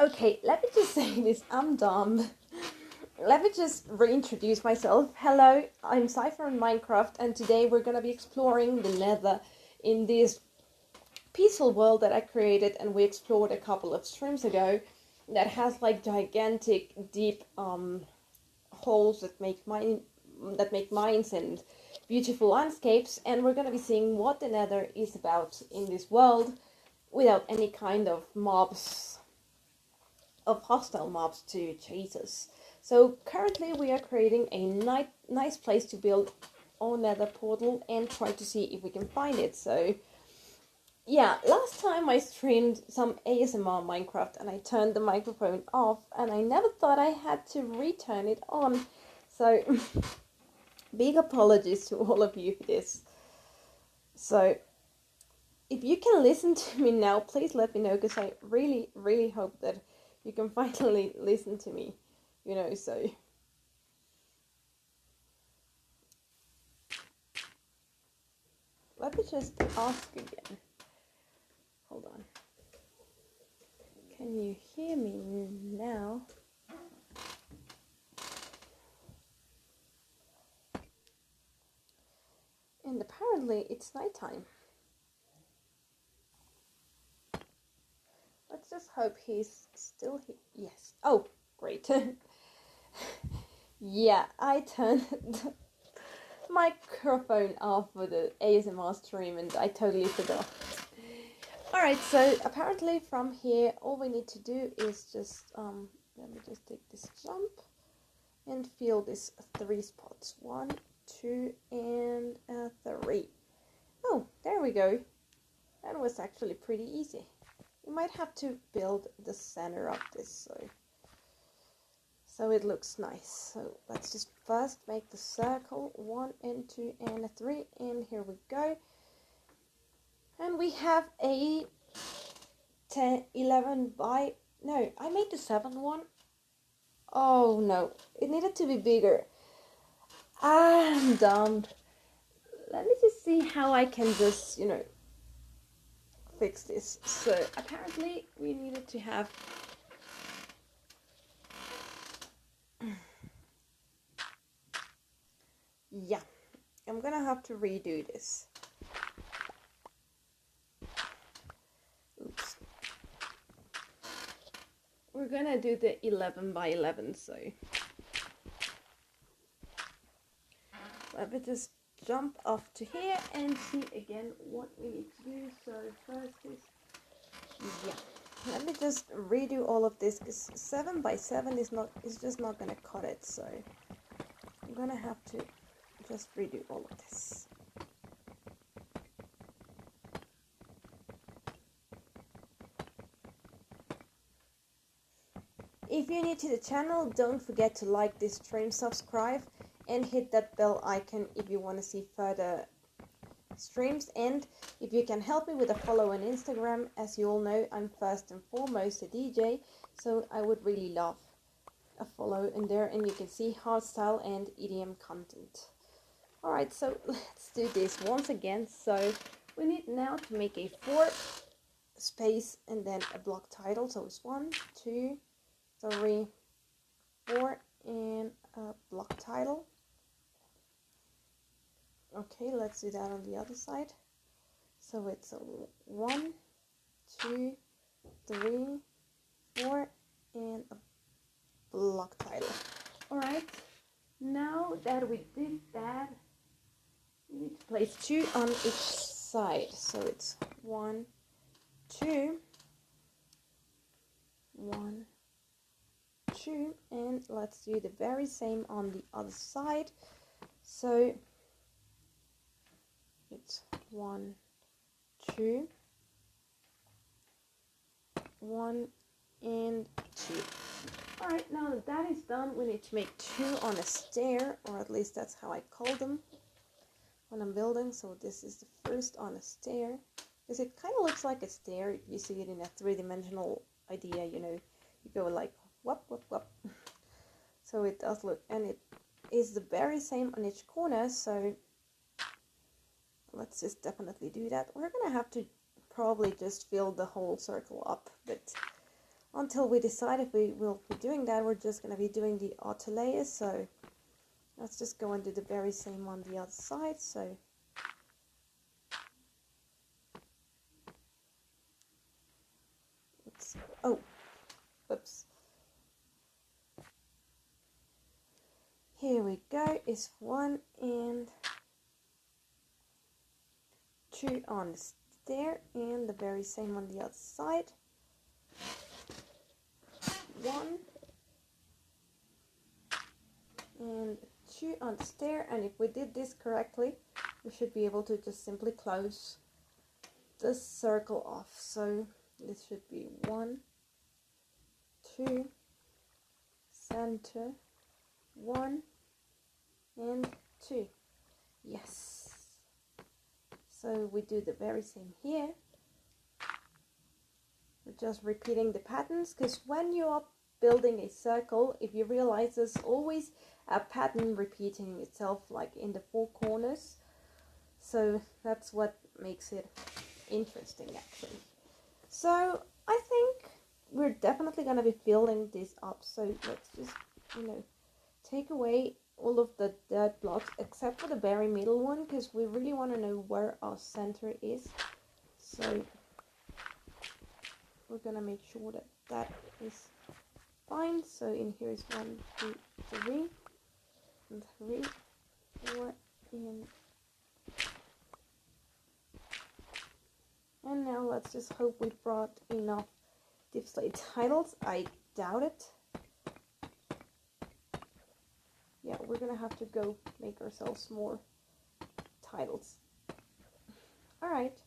Okay, let me just say this, I'm dumb. Let me just reintroduce myself. Hello, I'm Cypher in Minecraft, and today we're gonna be exploring the Nether in this peaceful world that I created and we explored a couple of streams ago that has like gigantic deep holes that make mines and beautiful landscapes, and we're gonna be seeing what the Nether is about in this world without any kind of mobs of hostile mobs to chase us. So currently we are creating a nice place to build our Nether portal and try to see if we can find it. So yeah, last time I streamed some ASMR Minecraft and I turned the microphone off and I never thought I had to return it on. So big apologies to all of you for this. So if you can listen to me now, please let me know, because I really hope that you can finally listen to me, you know, so. Let me just ask again. Hold on. Can you hear me now? And apparently it's nighttime. Let's just hope he's still here. Yes. Oh, great. Yeah, I turned the microphone off for the ASMR stream and I totally forgot. Alright, so apparently from here all we need to do is just, let me just take this jump and fill these 3 spots. 1, 2, and 3. Oh, there we go. That was actually pretty easy. You might have to build the center of this so it looks nice. So let's just first make the circle. 1 and 2 and 3, and here we go. And we have a 11 by, no, I made the 7 one. Oh no, it needed to be bigger. I'm dumb. Let me just see how I can just, you know, fix this. So apparently we needed to have yeah, I'm gonna have to redo this. Oops. We're gonna do the 11 by 11, so let me just jump off to here and see again what we need to do. So first is, yeah, let me just redo all of this, because 7 by 7 is just not gonna cut it, so I'm gonna have to just redo all of this. If you're new to the channel, don't forget to like this stream, subscribe, and hit that bell icon if you want to see further streams. And if you can help me with a follow on Instagram, as you all know, I'm first and foremost a DJ, so I would really love a follow in there, and you can see hardstyle and EDM content. Alright, so let's do this once again. So we need now to make a 4 space and then a block title. So it's 1, 2, 3, 4, and a block title. Okay, let's do that on the other side. So it's a 1, 2, 3, 4, and a block title. Alright, now that we did that, we need to place 2 on each side. So it's 1, 2, 1, 2, and let's do the very same on the other side. So it's 1, 2, 1, and 2. Alright, now that that is done, we need to make 2 on a stair, or at least that's how I call them when I'm building. So this is the first on a stair, because it kind of looks like a stair if you see it in a 3-dimensional idea, you know, you go like whoop whoop whoop. So it does look, and it is the very same on each corner. So let's just definitely do that. We're gonna have to probably just fill the whole circle up, but until we decide if we will be doing that, we're just gonna be doing the outer layers. So let's just go and do the very same on the other side. So let's, oh, whoops. Here we go, is 1 and 2 on the stair, and the very same on the other side. 1 and 2 on the stair, and if we did this correctly, we should be able to just simply close the circle off. So this should be 1, 2, center, 1 and 2. Yes. So we do the very same here. We're just repeating the patterns, because when you are building a circle, if you realize there's always a pattern repeating itself, like in the 4 corners. So that's what makes it interesting, actually. So I think we're definitely going to be filling this up. So let's just, take away all of the dirt blocks except for the very middle one, because we really want to know where our center is. So we're gonna make sure that that is fine. So in here is 1, 2, 3, and 3, 4, and now let's just hope we brought enough display titles. I doubt it. Yeah, we're gonna have to go make ourselves more titles. Alright,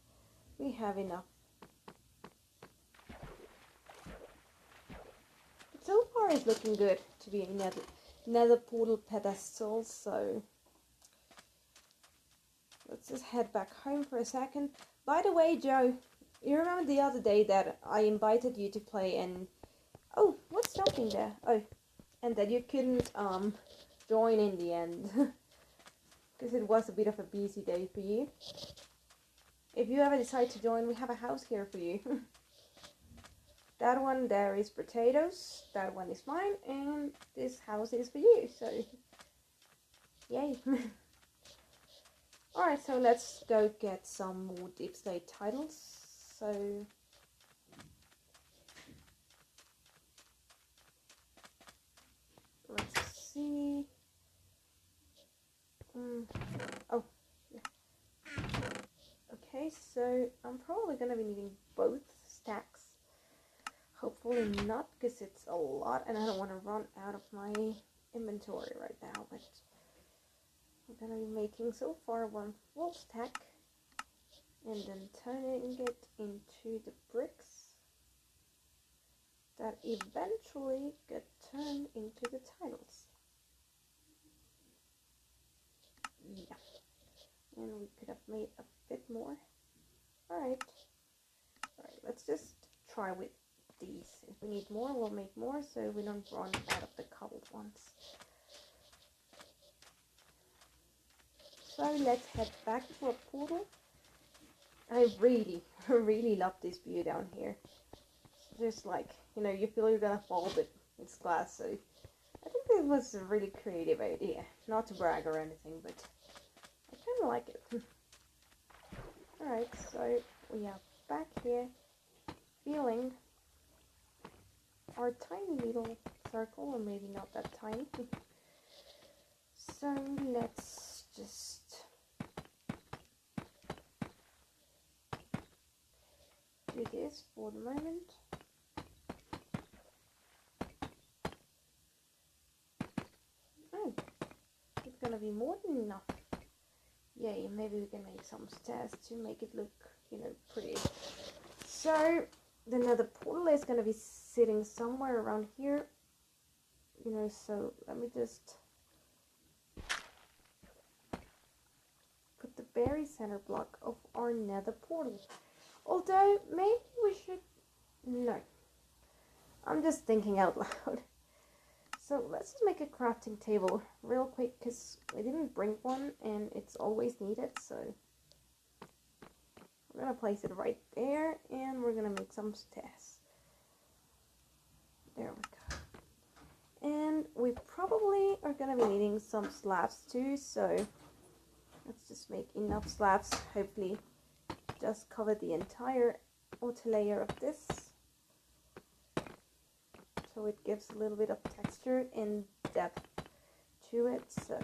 we have enough. But so far it's looking good to be a nether portal pedestal, so let's just head back home for a second. By the way, Joe, you remember the other day that I invited you to play and... Oh, what's jumping there? Oh, and that you couldn't join in the end. Because it was a bit of a busy day for you. If you ever decide to join, we have a house here for you. That one there is potatoes, that one is mine, and this house is for you, so yay. Alright, so let's go get some more deep slate titles. So let's see. Oh, yeah. Okay, so I'm probably gonna be needing both stacks. Hopefully not, because it's a lot and I don't want to run out of my inventory right now. But I'm gonna be making so far 1 full stack and then turning it into the bricks that eventually get turned into the tiles. Yeah, and we could have made a bit more. Alright, let's just try with these. If we need more, we'll make more, so we don't run out of the cobbled ones. So let's head back to our portal. I really love this view down here. It's just like, you feel you're gonna fall, but it's glass, so I think this was a really creative idea. Not to brag or anything, but I kinda like it. Alright, so we are back here feeling our tiny little circle, or maybe not that tiny. So let's just do this for the moment. Oh, it's gonna be more than enough. Yay, maybe we can make some stairs to make it look, pretty. So the nether portal is gonna be sitting somewhere around here, so let me just put the very center block of our nether portal. Although maybe we should, no, I'm just thinking out loud. So let's just make a crafting table real quick, because we didn't bring one and it's always needed. So We're gonna place it right there, and we're gonna make some stairs. There we go. And we probably are gonna be needing some slabs too, so let's just make enough slabs, hopefully just cover the entire outer layer of this, so it gives a little bit of texture and depth to it. So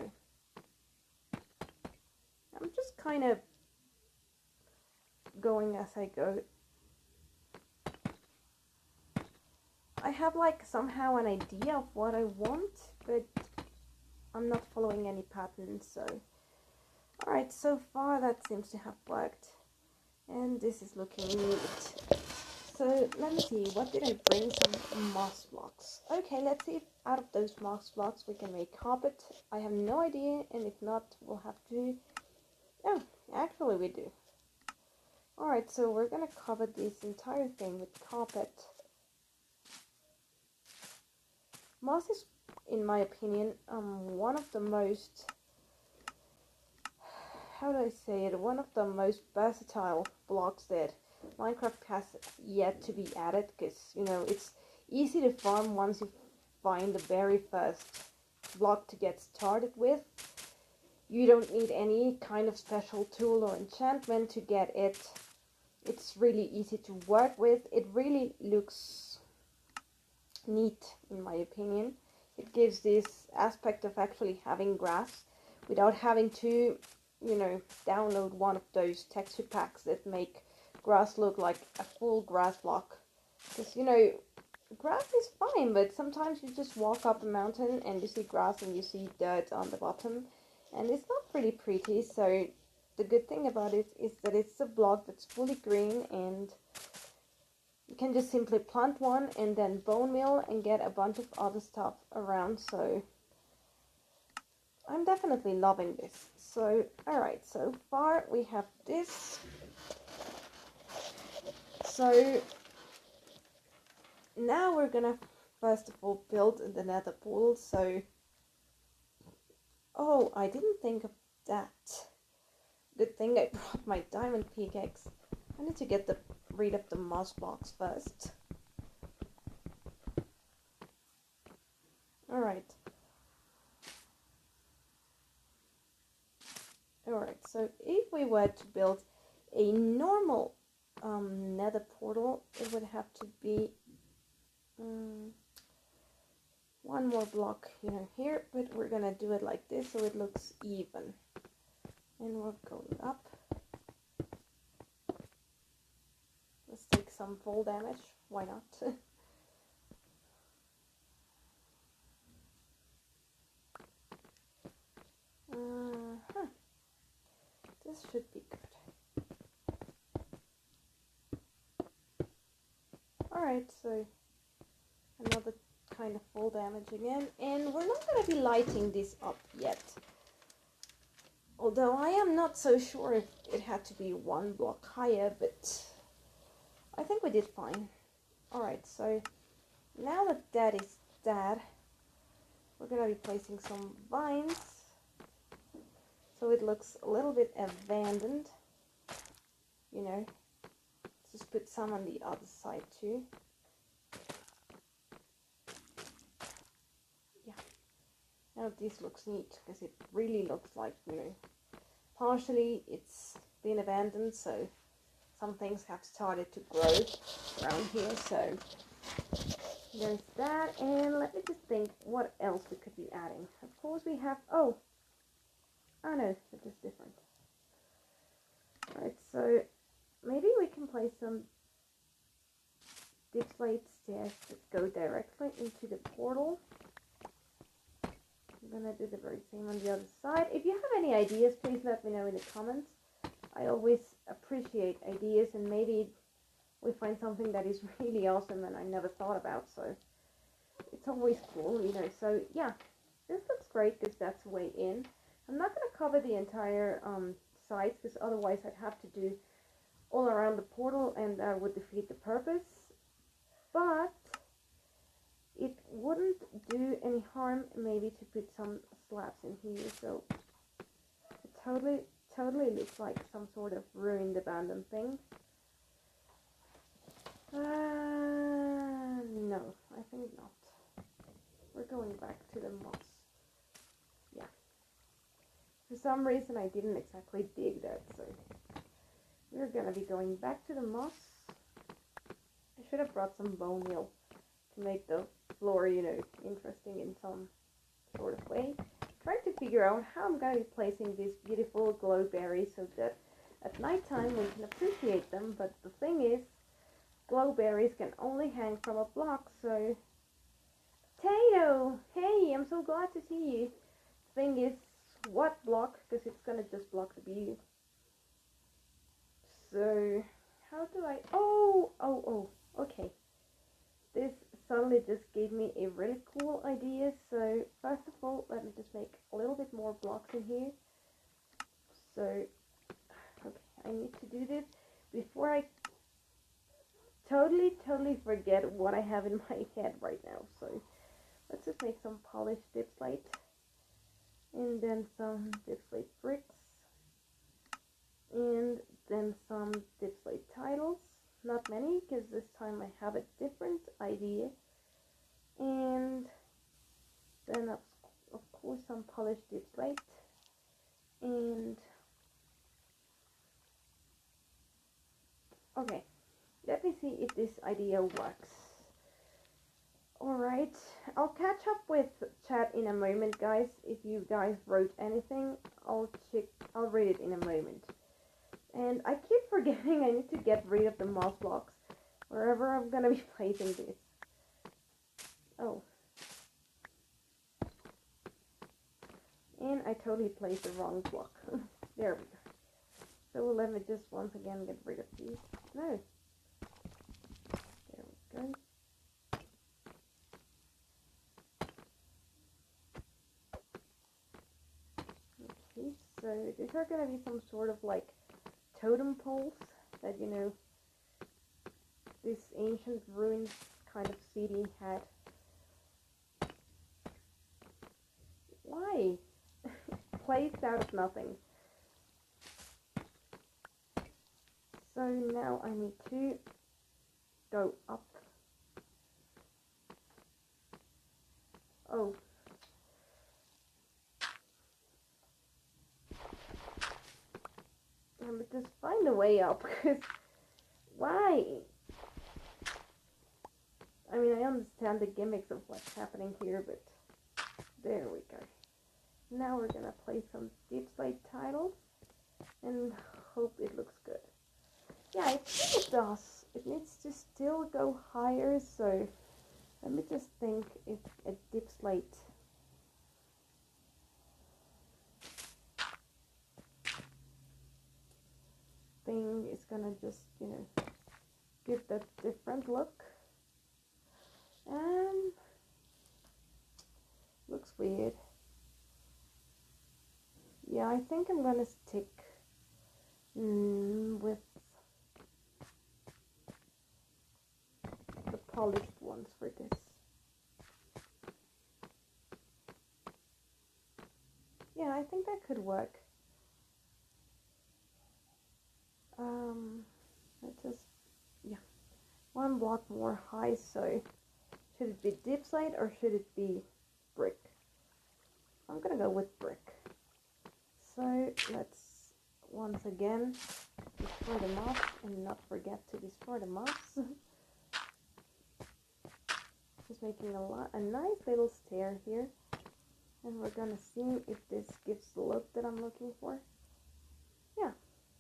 I'm just kind of going as I go. I have like somehow an idea of what I want, but I'm not following any patterns. So alright, so far that seems to have worked, and this is looking neat. So let me see, what did I bring? Some moss blocks. Okay, let's see if out of those moss blocks we can make carpet. I have no idea, and if not, we'll have to... Oh, actually we do. Alright, so we're gonna cover this entire thing with carpet. Moss is, in my opinion, one of the most... How do I say it? One of the most versatile blocks that Minecraft has yet to be added, because, you know, it's easy to farm once you find the very first block to get started with. You don't need any kind of special tool or enchantment to get it. It's really easy to work with. It really looks neat, in my opinion. It gives this aspect of actually having grass without having to, you know, download one of those texture packs that make grass look like a full grass block. Because, you know, grass is fine, but sometimes you just walk up a mountain and you see grass and you see dirt on the bottom, and it's not really pretty. So the good thing about it is that it's a block that's fully green, and you can just simply plant one and then bone meal and get a bunch of other stuff around. So I'm definitely loving this. So alright, so far we have this. So now we're gonna first of all build the nether portal. So, oh, I didn't think of that. Good thing I brought my diamond pickaxe. I need to get rid of the moss blocks first. Alright. Alright, so if we were to build a normal nether portal, it would have to be one more block, you know, here, but we're gonna do it like this so it looks even. And we're going up. Let's take some fall damage, why not? This should be good. Alright, so another kind of fall damage again, and we're not going to be lighting this up yet. Although I am not so sure if it had to be one block higher, but I think we did fine. Alright, so now that that is dead, we're going to be placing some vines, so it looks a little bit abandoned, you know. Let's just put some on the other side too. Yeah, now this looks neat, because it really looks like, you know, partially it's been abandoned, so some things have started to grow around here. So there's that, and let me just think what else we could be adding. Of course we have, oh no, it's just different. Alright, so maybe we can place some dipslate stairs that go directly into the portal. I'm gonna do the very same on the other side. If you have any ideas, please let me know in the comments. I always appreciate ideas, and maybe we find something that is really awesome and I never thought about, so it's always cool, you know. So yeah, this looks great because that's way in. I'm not going to cover the entire sides, because otherwise I'd have to do all around the portal and that would defeat the purpose, but it wouldn't do any harm maybe to put some slabs in here. So I totally looks like some sort of ruined abandoned thing. No, I think not. We're going back to the moss. Yeah. For some reason I didn't exactly dig that, so we're gonna be going back to the moss. I should have brought some bone meal to make the floor, you know, interesting in some sort of way. Trying to figure out how I'm gonna be placing these beautiful glow berries so that at nighttime we can appreciate them, but the thing is, glow berries can only hang from a block, so... Potato! Hey, I'm so glad to see you. Thing is, what block? Because it's gonna just block the view. So, how do I... Oh, okay. This suddenly just gave me a really cool idea. So, first of all, let me just make a little bit more blocks in here. So, okay, I need to do this before I totally forget what I have in my head right now. So, let's just make some polished dip slate. And then some dip slate bricks. And then some dip slate tiles. Not many, because this time I have a different idea. And then of course some polished dip slate. And okay, let me see if this idea works. Alright, I'll catch up with chat in a moment, guys. If you guys wrote anything, I'll read it in a moment. And I keep forgetting I need to get rid of the moss blocks wherever I'm gonna be placing this. Oh. And I totally placed the wrong block. There we go. So let me just once again get rid of these. No. There we go. Okay, so these are gonna be some sort of like totem poles that, you know, this ancient ruined kind of city had. Why? Placed out of nothing. So now I need to go up. Oh. Let me just find a way up, because why? I mean, I understand the gimmicks of what's happening here, but there we go. Now we're gonna place some deep slate tiles and hope it looks good. Yeah, I think it does. It needs to still go higher, so let me just think if a deep slate thing is gonna just, you know, give that different look. Looks weird. Yeah, I think I'm gonna stick with the polished ones for this. Yeah, I think that could work. Let's just, yeah, one block more high. So should it be deep slate or should it be brick? I'm gonna go with brick. So let's once again destroy the moss and not forget to destroy the moss. Just making a nice little stair here, and we're gonna see if this gives the look that I'm looking for. Yeah,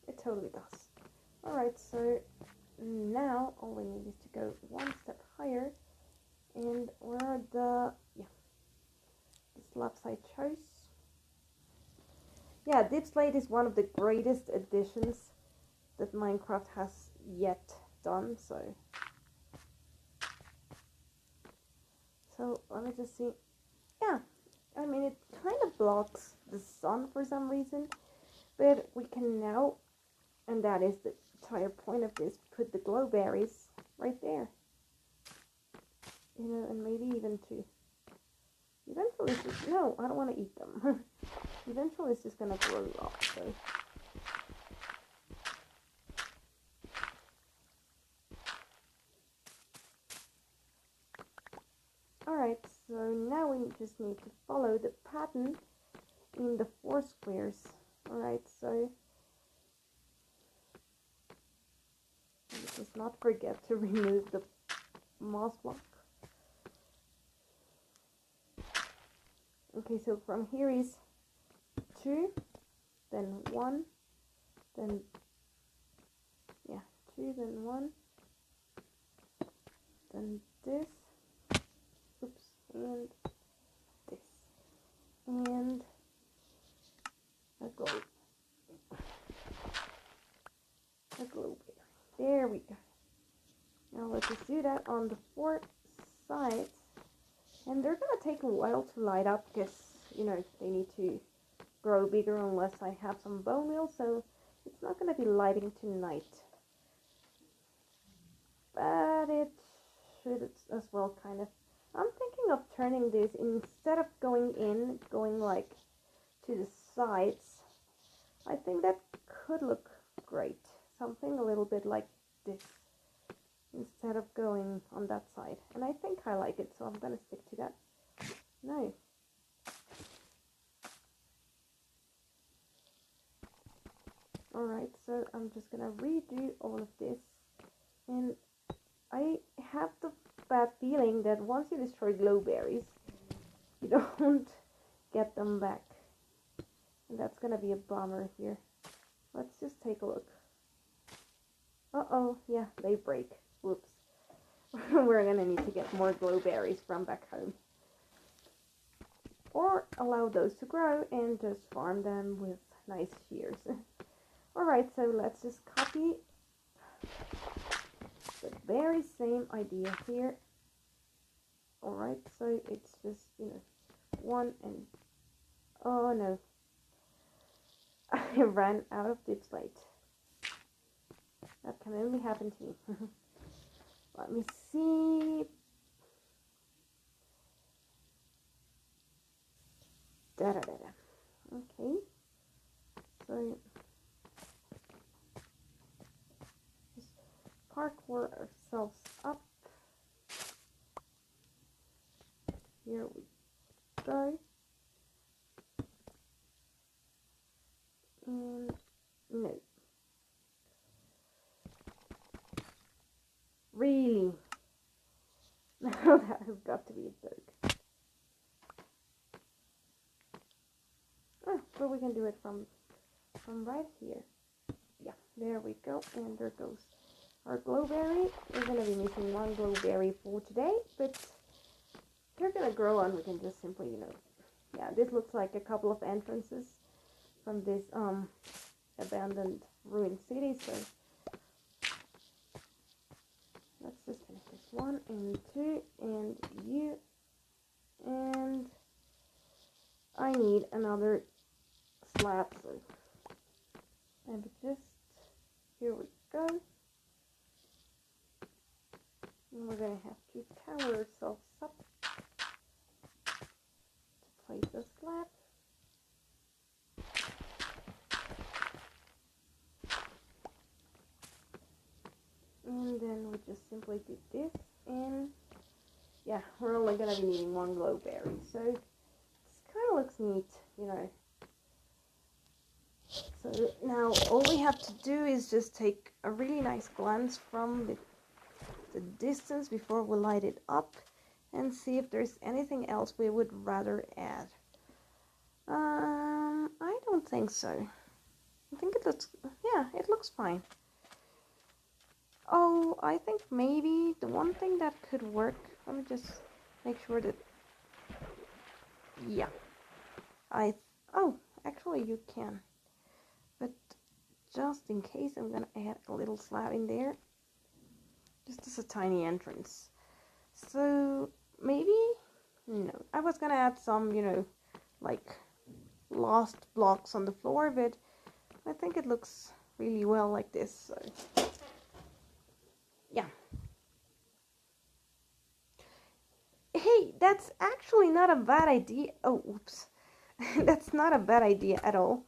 it totally does. Alright, so now all we need is to go one step higher, and where are the slabs I chose? Yeah, deep slate is one of the greatest additions that Minecraft has yet done, so let me just see. Yeah, I mean, it kind of blocks the sun for some reason, but we can now, and that is the entire point of this, put the glow berries right there. You know, and maybe even two. Eventually it's just, no, I don't want to eat them. Eventually it's just gonna grow up, so just need to follow the pattern in the 4 squares. Alright, so just not forget to remove the moss block. Okay, so from here is 2, then 1, then 2, then 1, then this, oops, and this, and a globe berry. There we go. Now let's just do that on the 4 sides, and they're gonna take a while to light up because, you know, they need to grow bigger unless I have some bone meal, so it's not gonna be lighting tonight. But it should as well, kind of. I'm thinking of turning this, instead of going like to the sides. I think that could look great. Something a little bit like this, instead of going on that side. And I think I like it, so I'm gonna stick to that. No. Alright, so I'm just gonna redo all of this. And I have the bad feeling that once you destroy glowberries, you don't get them back. And that's gonna be a bummer here. Let's just take a look. Uh-oh, yeah, they break. Whoops. We're gonna need to get more glowberries from back home. Or allow those to grow and just farm them with nice shears. Alright, so let's just copy the very same idea here. Alright, so it's just, you know, 1 and... oh no. I ran out of dipslate. That can only happen to me. Let me see. Okay. So just parkour ourselves up. Here we go. And no. Really? That has got to be a joke. Oh, but we can do it from right here. Yeah, there we go. And there goes our glowberry. We're gonna be missing 1 glowberry for today, but they're gonna grow on. We can just simply, you know, yeah, this looks like a couple of entrances from this abandoned ruined city. So let's just finish this 1 and 2 and you, and I need another slab, so and just here we go, and we're gonna have to tower ourselves up to place the slab. And then we just simply do this, and yeah, we're only gonna be needing 1 glowberry, so this kind of looks neat, you know. So now all we have to do is just take a really nice glance from the distance before we light it up and see if there's anything else we would rather add. I don't think so. I think it looks, yeah, it looks fine. Oh, I think maybe the one thing that could work, let me just make sure that, yeah, oh, actually you can, but just in case, I'm gonna add a little slab in there, just as a tiny entrance. So maybe, no, I was gonna add some, you know, like lost blocks on the floor, but I think it looks really well like this, so yeah. Hey, that's actually not a bad idea. Oh, oops. That's not a bad idea at all.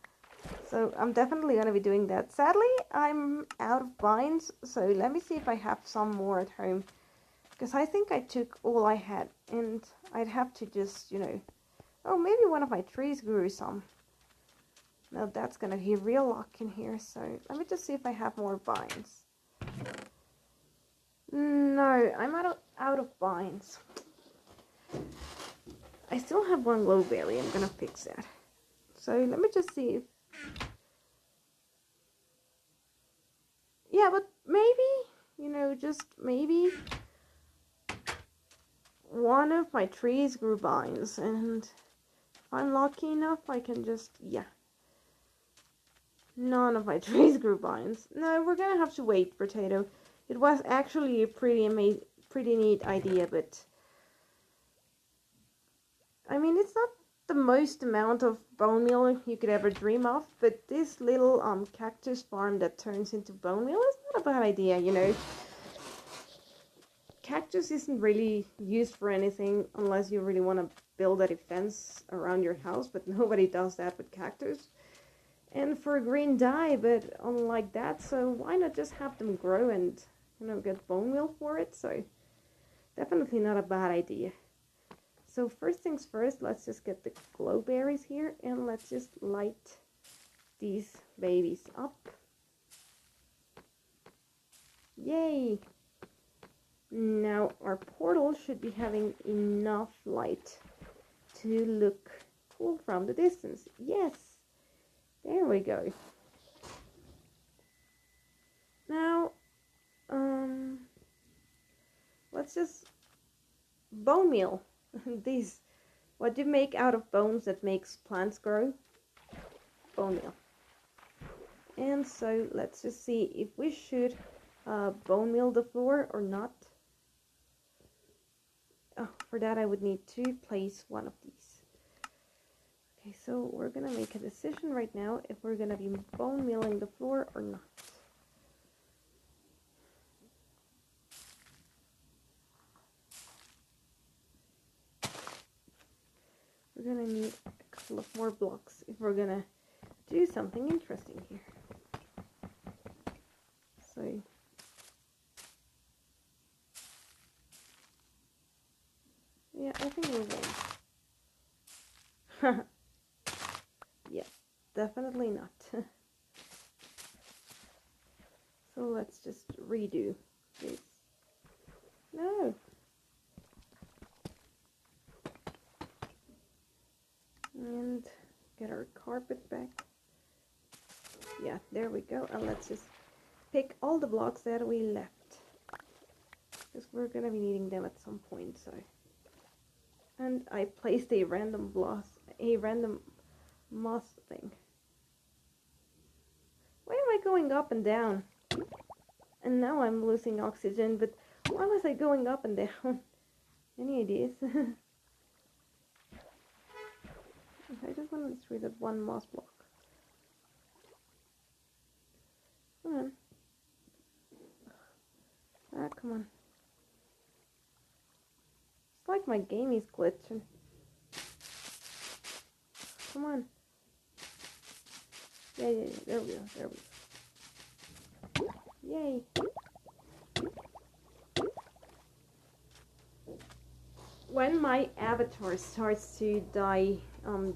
So I'm definitely going to be doing that. Sadly, I'm out of vines, so let me see if I have some more at home. Because I think I took all I had, and I'd have to just, you know, oh, maybe one of my trees grew some. Now that's gonna be real luck in here, so let me just see if I have more vines. No, I'm out of vines. I still have one glowberry, I'm gonna fix that. So let me just see if... Yeah, but maybe, you know, just maybe one of my trees grew vines, and if I'm lucky enough, I can just, yeah. None of my trees grew vines. No, we're gonna have to wait, Potato. It was actually a pretty neat idea, but I mean, it's not the most amount of bone meal you could ever dream of, but this little cactus farm that turns into bone meal is not a bad idea, you know. Cactus isn't really used for anything unless you really want to build a defense around your house, but nobody does that with cactus. And for a green dye, but unlike that, so why not just have them grow and, you know, get bone meal for it? So definitely not a bad idea. So first things first, let's just get the glowberries here, and let's just light these babies up. Yay! Now our portal should be having enough light to look cool from the distance. Yes! There we go. Now, let's just bone meal. These, what do you make out of bones that makes plants grow? Bone meal. And so let's just see if we should bone meal the floor or not. Oh, for that I would need to place one of these. Okay, so we're gonna make a decision right now if we're gonna be bone mealing the floor or not. We're gonna need a couple of more blocks if we're gonna do something interesting here. So yeah, I think we're wrong. Yeah, definitely not. So let's just redo this. No. And get our carpet back. Yeah, there we go. And let's just pick all the blocks that we left, because we're gonna be needing them at some point. So, and I placed a random moss thing. Why am I going up and down? And now I'm losing oxygen, but why was I going up and down? Any ideas? I just want to destroy that one moss block. Come on. Ah, come on. It's like my game is glitching. Come on. Yeah, there we go. Yay. When my avatar starts to die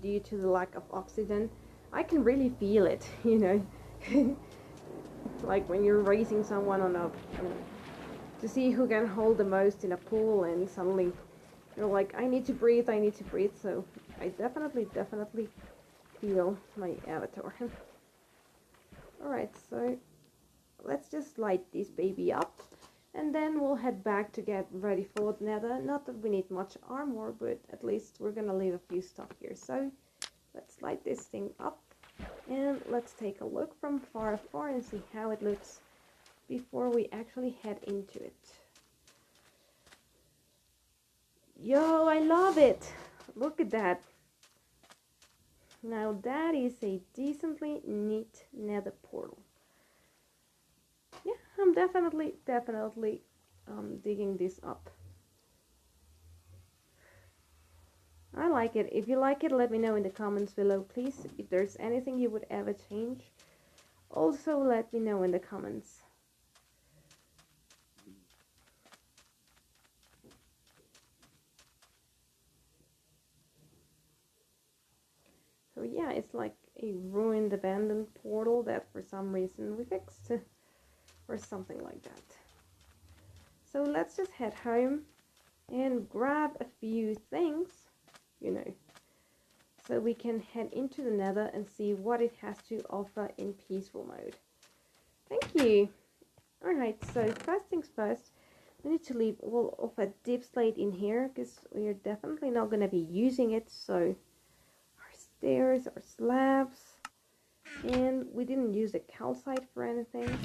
due to the lack of oxygen, I can really feel it, you know. Like when you're racing someone on a to see who can hold the most in a pool, and suddenly you're like, I need to breathe, so I definitely feel my avatar. Alright, so let's just light this baby up, and then we'll head back to get ready for the Nether. Not that we need much armor, but at least we're gonna leave a few stuff here. So let's light this thing up, and let's take a look from far and see how it looks before we actually head into it. Yo, I love it! Look at that! Now that is a decently neat Nether portal. Yeah, I'm definitely digging this up. I like it. If you like it, let me know in the comments below, please. If there's anything you would ever change, also let me know in the comments. yeah, it's like a ruined abandoned portal that for some reason we fixed or something like that. So let's just head home and grab a few things, you know, so we can head into the Nether and see what it has to offer in peaceful mode. Thank you. Alright, so first things first, we need to leave all of a deep slate in here because we're definitely not going to be using it. So our stairs, our slabs, and we didn't use the calcite for anything.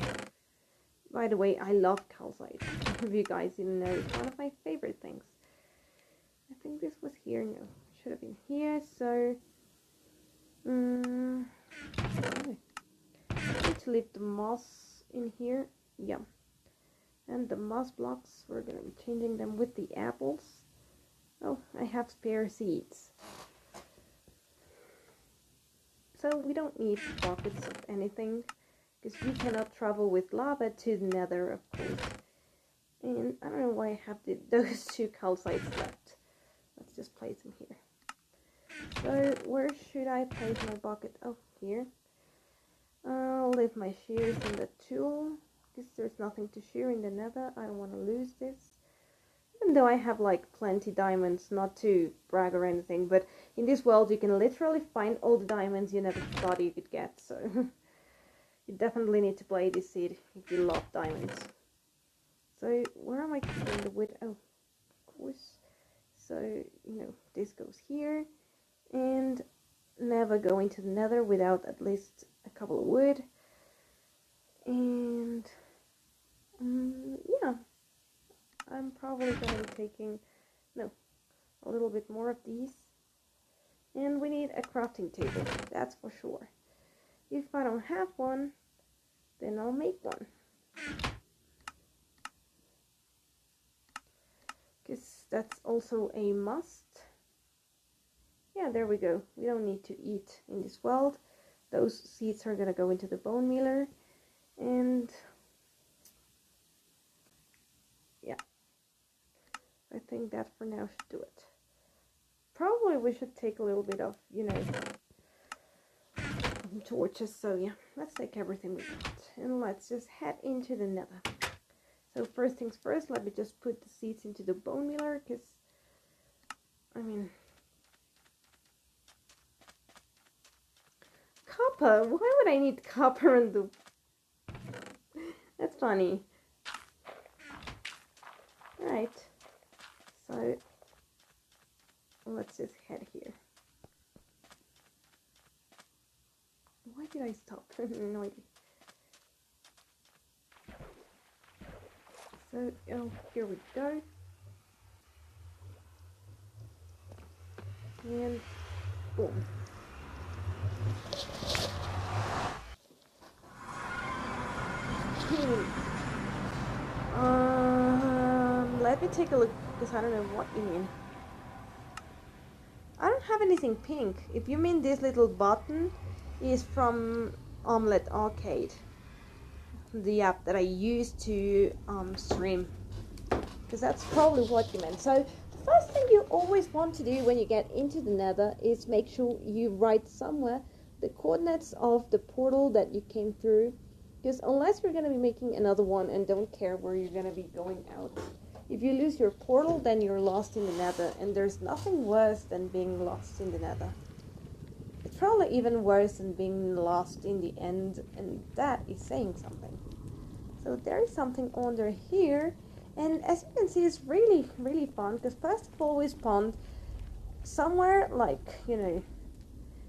By the way, I love calcite. If you guys didn't know, it's one of my favorite things. I think this was here. No, it should have been here. So, okay. I need to leave the moss in here. Yeah. And the moss blocks, we're going to be changing them with the apples. Oh, I have spare seeds. So we don't need buckets of anything, because we cannot travel with lava to the Nether, of course. And I don't know why I have those two calcites left. Let's just place them here. So where should I place my bucket? Oh, here. I'll leave my shears in the tool, because there's nothing to shear in the Nether. I don't want to lose this. Even though I have like plenty diamonds, not to brag or anything, but in this world you can literally find all the diamonds you never thought you could get, so you definitely need to play this seed if you love diamonds. So where am I keeping the wood? Oh, of course. So, you know, this goes here, and never go into the Nether without at least a couple of wood. And yeah, I'm probably going to be taking, a little bit more of these. And we need a crafting table, that's for sure. If I don't have one, then I'll make one. Because that's also a must. Yeah, there we go. We don't need to eat in this world. Those seeds are going to go into the bone mealer. And yeah, I think that for now should do it. Probably we should take a little bit of, you know, torches. So yeah, let's take everything we got. And let's just head into the Nether. So first things first, let me just put the seeds into the bone mealer, because, I mean, copper? Why would I need copper in the... That's funny. Right. So, let's just head here. Why did I stop? No idea. So, oh, here we go. And boom. Let me take a look, because I don't know what you mean. I don't have anything pink. If you mean this little button, is from Omelette Arcade, the app that I use to stream, because that's probably what you meant. So the first thing you always want to do when you get into the Nether is make sure you write somewhere the coordinates of the portal that you came through, because unless you're going to be making another one and don't care where you're going to be going out, if you lose your portal, then you're lost in the Nether, and there's nothing worse than being lost in the Nether. It's probably even worse than being lost in the end, and that is saying something. So there is something under here, and as you can see, it's really, really fun, because first of all we spawned somewhere like, you know,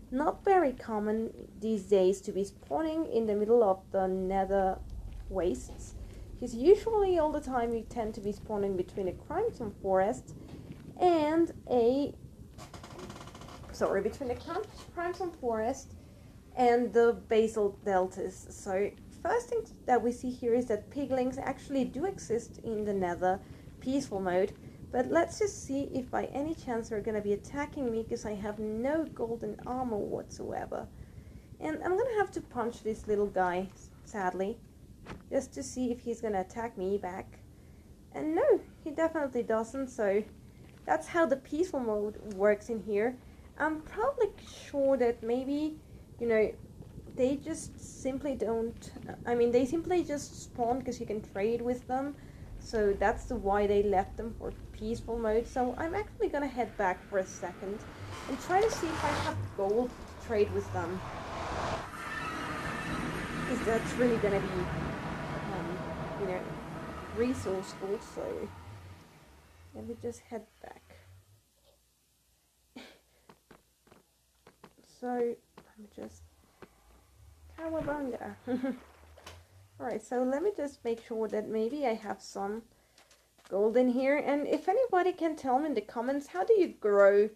not very common these days to be spawning in the middle of the Nether wastes, because usually all the time you tend to be spawning between a crimson forest and a between the crimson forest and the basal deltas. So first thing that we see here is that piglings actually do exist in the Nether peaceful mode, but let's just see if by any chance they're going to be attacking me, because I have no golden armor whatsoever. And I'm going to have to punch this little guy, sadly, just to see if he's going to attack me back. And no, he definitely doesn't, so that's how the peaceful mode works in here. I'm probably sure that maybe, you know, they just simply don't, I mean, they simply just spawn because you can trade with them. So that's why they left them for peaceful mode. So I'm actually gonna head back for a second and try to see if I have gold to trade with them. Because that's really gonna be, you know, resourceful. So let me just head back. So I'm just Cowabunga. Alright, so let me just make sure that maybe I have some gold in here. And if anybody can tell me in the comments, how do you grow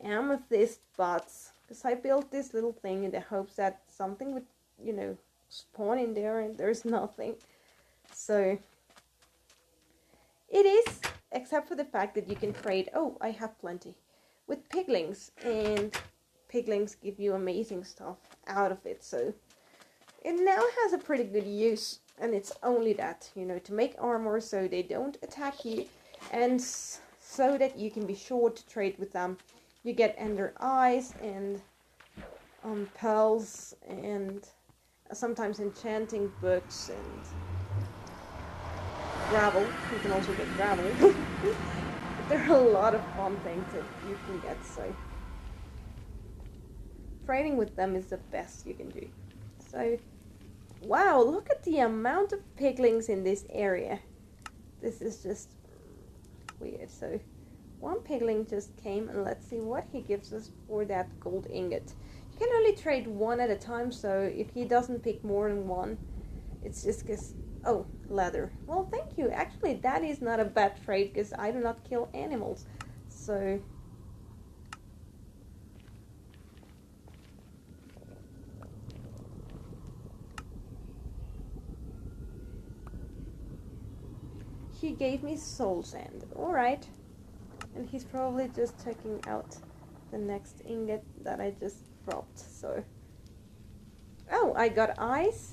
amethyst buds? Because I built this little thing in the hopes that something would, you know, spawn in there, and there's nothing. So it is, except for the fact that you can trade, oh, I have plenty, with piglings, and piglings give you amazing stuff out of it. So it now has a pretty good use, and it's only that, you know, to make armor so they don't attack you, and so that you can be sure to trade with them. You get ender eyes and pearls and sometimes enchanting books and gravel. You can also get gravel. There are a lot of fun things that you can get, so trading with them is the best you can do. So wow, look at the amount of piglings in this area. This is just weird. So one pigling just came, and let's see what he gives us for that gold ingot. You can only trade one at a time, so if he doesn't pick more than one, it's just because, oh, leather. Well, thank you. Actually, that is not a bad trade because I do not kill animals. So he gave me soul sand. Alright. And he's probably just checking out the next ingot that I just dropped. So, oh, I got ice.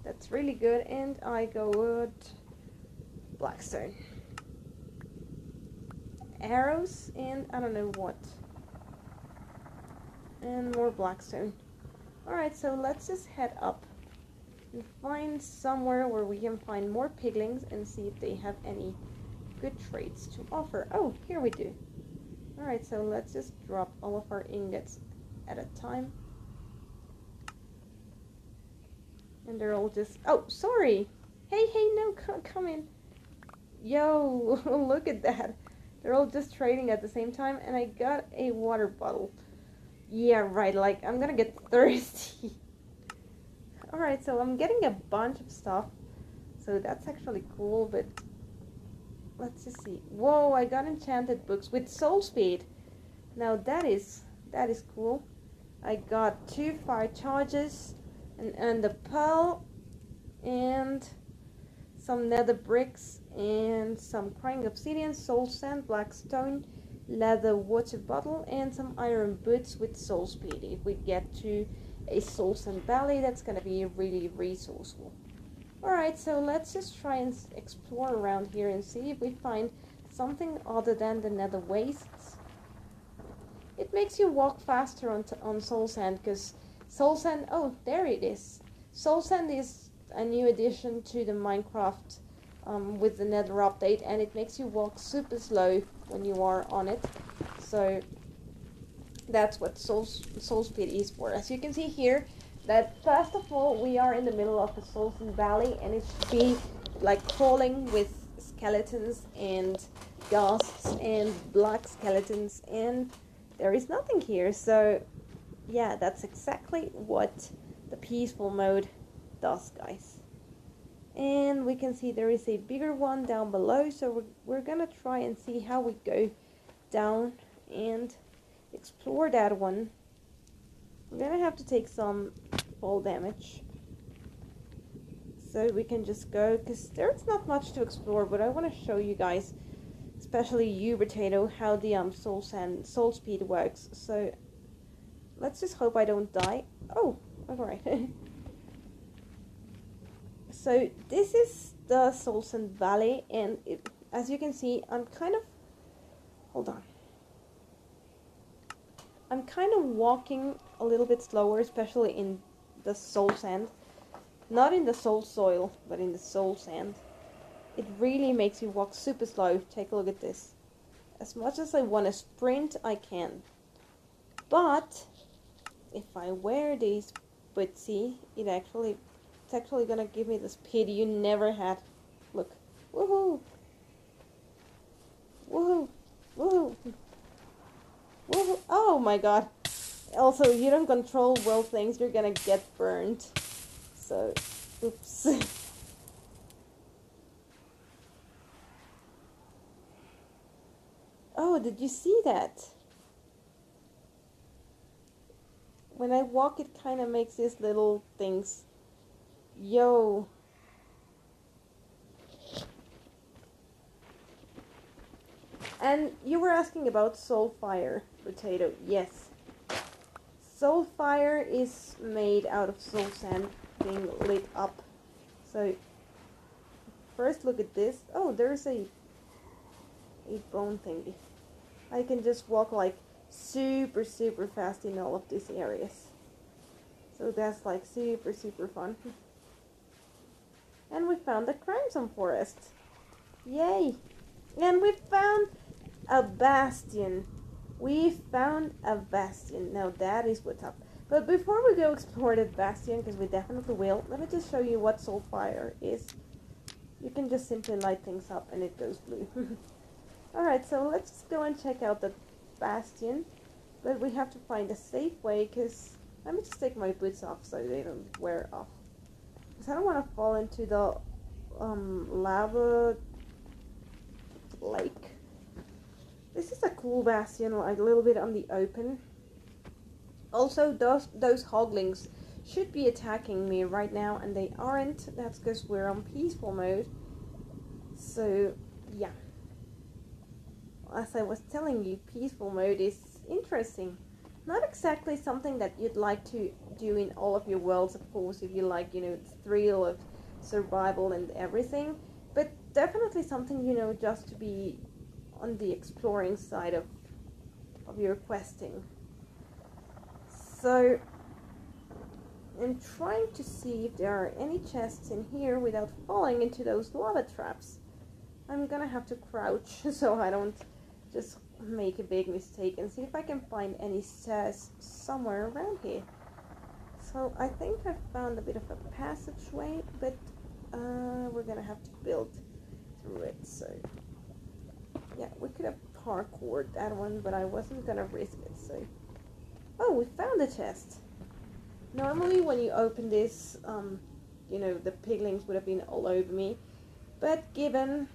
That's really good. And I got blackstone, arrows, and I don't know what, and more blackstone. Alright, so let's just head up and find somewhere where we can find more piglings and see if they have any good trades to offer. Oh, here we do. Alright, so let's just drop all of our ingots at a time. And they're all just, oh, sorry. Hey, no, come in. Yo, look at that. They're all just trading at the same time, and I got a water bottle. Yeah, right, like, I'm gonna get thirsty. Alright, so I'm getting a bunch of stuff, so that's actually cool, but let's just see. Whoa, I got enchanted books with soul speed. Now that is cool. I got 2 fire charges, and a pearl, and some nether bricks, and some crying obsidian, soul sand, black stone, leather water bottle, and some iron boots with soul speed. If we get to a soul sand valley, that's gonna be really resourceful. Alright, so let's just try and explore around here and see if we find something other than the nether wastes. It makes you walk faster on soul sand, because soul sand, oh, there it is. Soul sand is a new addition to the Minecraft with the Nether update, and it makes you walk super slow when you are on it. So that's what soul speed is for. As you can see here, that first of all we are in the middle of a soul sand valley, and it should be like crawling with skeletons and ghasts and black skeletons, and there is nothing here. So yeah, that's exactly what the peaceful mode does, guys. And we can see there is a bigger one down below, so we're gonna try and see how we go down and explore that one. We're gonna have to take some fall damage, so we can just go, because there's not much to explore, but I want to show you guys, especially you, Potato, how the soul speed works. So let's just hope I don't die. Oh, alright. So this is the soul sand valley, and as you can see, I'm kind of, hold on, I'm kind of walking a little bit slower, especially in the soul sand. Not in the soul soil, but in the soul sand. It really makes you walk super slow. Take a look at this. As much as I want to sprint, I can. But if I wear these bootsy, it's actually gonna give me the speed you never had. Look. Woohoo! Woohoo! Woohoo! Woohoo! Oh my god. Also, if you don't control well things, you're gonna get burned. So, oops. Oh, did you see that? When I walk, it kind of makes these little things. Yo. And you were asking about Soulfire potato. Yes. Soulfire is made out of soul sand being lit up. So, first look at this. Oh, there's a bone thingy. I can just walk like super fast in all of these areas. So that's like super fun. And we found the crimson forest. Yay! And we found a bastion. We found a bastion. Now that is what's up. But before we go explore the bastion, because we definitely will, let me just show you what Soulfire is. You can just simply light things up and it goes blue. Alright, so let's just go and check out the bastion. But we have to find a safe way, because let me just take my boots off so they don't wear off. Because I don't want to fall into the lava lake. This is a cool bastion, like a little bit on the open. Also, those hoglings should be attacking me right now, and they aren't. That's because we're on peaceful mode. So, yeah. As I was telling you, peaceful mode is interesting. Not exactly something that you'd like to do in all of your worlds, of course, if you like, you know, the thrill of survival and everything. But definitely something, you know, just to be on the exploring side of your questing. So, I'm trying to see if there are any chests in here without falling into those lava traps. I'm gonna have to crouch so I don't just make a big mistake, and see if I can find any stairs somewhere around here. So I think I found a bit of a passageway, but we're gonna have to build through it. So yeah, we could have parkoured that one, but I wasn't gonna risk it. So, oh, we found a chest. Normally when you open this, you know, the piglings would have been all over me, but given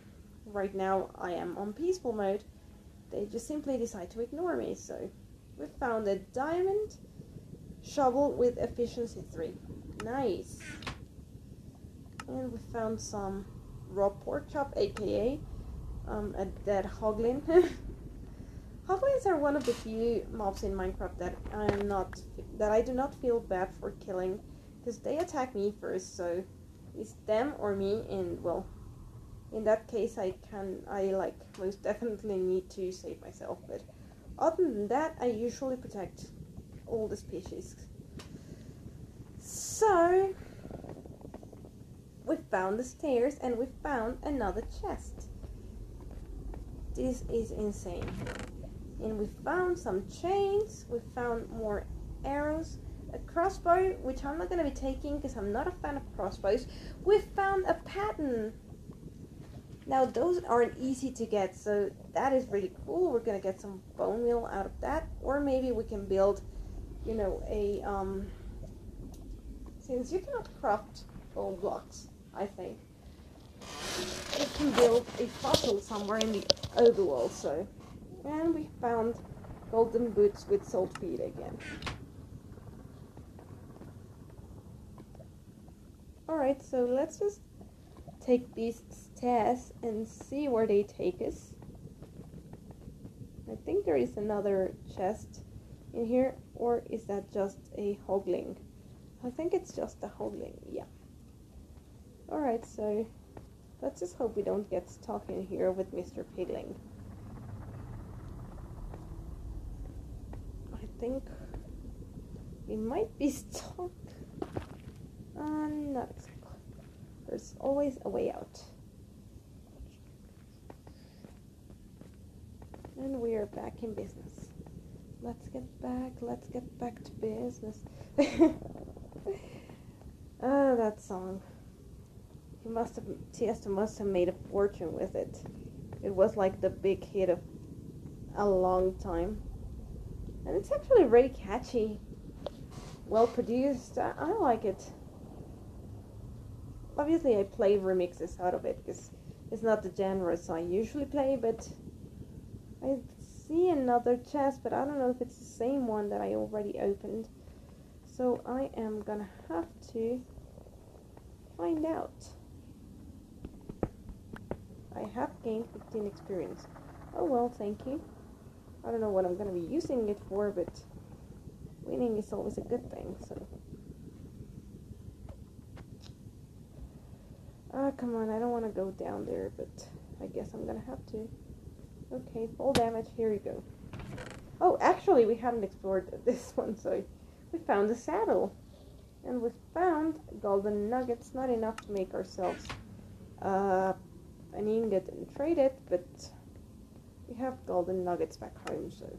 right now I am on peaceful mode, they just simply decide to ignore me. So we found a diamond shovel with efficiency 3. Nice. And we found some raw pork chop, aka a dead hoglin. Hoglins are one of the few mobs in Minecraft that I do not feel bad for killing, because they attack me first. So it's them or me, and well, in that case I like most definitely need to save myself. But other than that, I usually protect all the species. So we found the stairs and we found another chest. This is insane. And we found some chains, we found more arrows, a crossbow, which I'm not going to be taking because I'm not a fan of crossbows. We found a pattern. Now those aren't easy to get, so that is really cool. We're going to get some bone meal out of that, or maybe we can build, you know, a, since you cannot craft bone blocks, I think, we can build a fossil somewhere in the overworld. So. And we found golden boots with saltpeter again. Alright, so let's just take these stairs and see where they take us. I think there is another chest in here, or is that just a hogling? I think it's just a hogling, yeah. Alright, so let's just hope we don't get stuck in here with Mr. Pigling. I think we might be stuck. Not exactly. There's always a way out. And we are back in business. Let's get back to business. That song. Tiesto must have made a fortune with it. It was like the big hit of a long time. And it's actually really catchy. Well produced. I like it. Obviously I play remixes out of it because it's not the genres I usually play, but I see another chest, but I don't know if it's the same one that I already opened. So I am gonna have to find out. I have gained 15 experience. Oh well, thank you. I don't know what I'm gonna be using it for, but winning is always a good thing, so. Come on, I don't want to go down there, but I guess I'm gonna have to. Okay, full damage, here you go. Oh, actually, we haven't explored this one, so we found a saddle. And we found golden nuggets, not enough to make ourselves an ingot and trade it, but we have golden nuggets back home, so.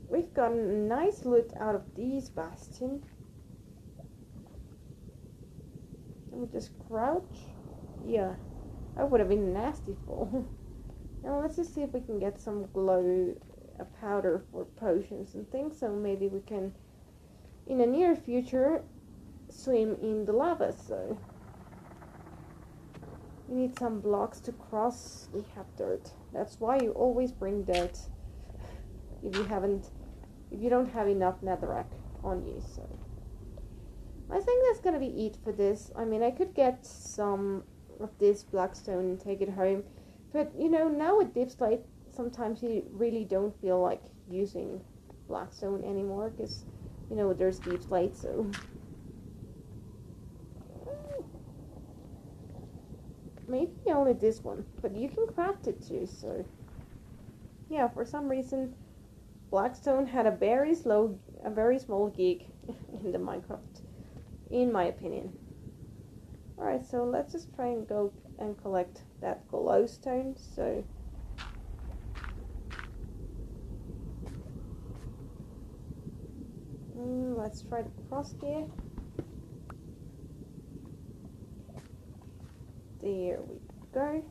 We've gotten nice loot out of these bastion. Can we just crouch? Yeah, that would have been nasty full. Now let's just see if we can get some glow, a powder for potions and things, so maybe we can, in the near future, swim in the lava, so. We need some blocks to cross. We have dirt. That's why you always bring dirt if you don't have enough netherrack on you, so. I think that's gonna be it for this. I mean, I could get some of this blackstone and take it home, but you know, now with deep slate, sometimes you really don't feel like using blackstone anymore, because you know, there's deep slate, so. Maybe only this one, but you can craft it too, so. Yeah, for some reason, blackstone had a very small gig in the Minecraft, in my opinion. Alright, so let's just try and go and collect that glowstone, so. Let's try to cross here. There we go.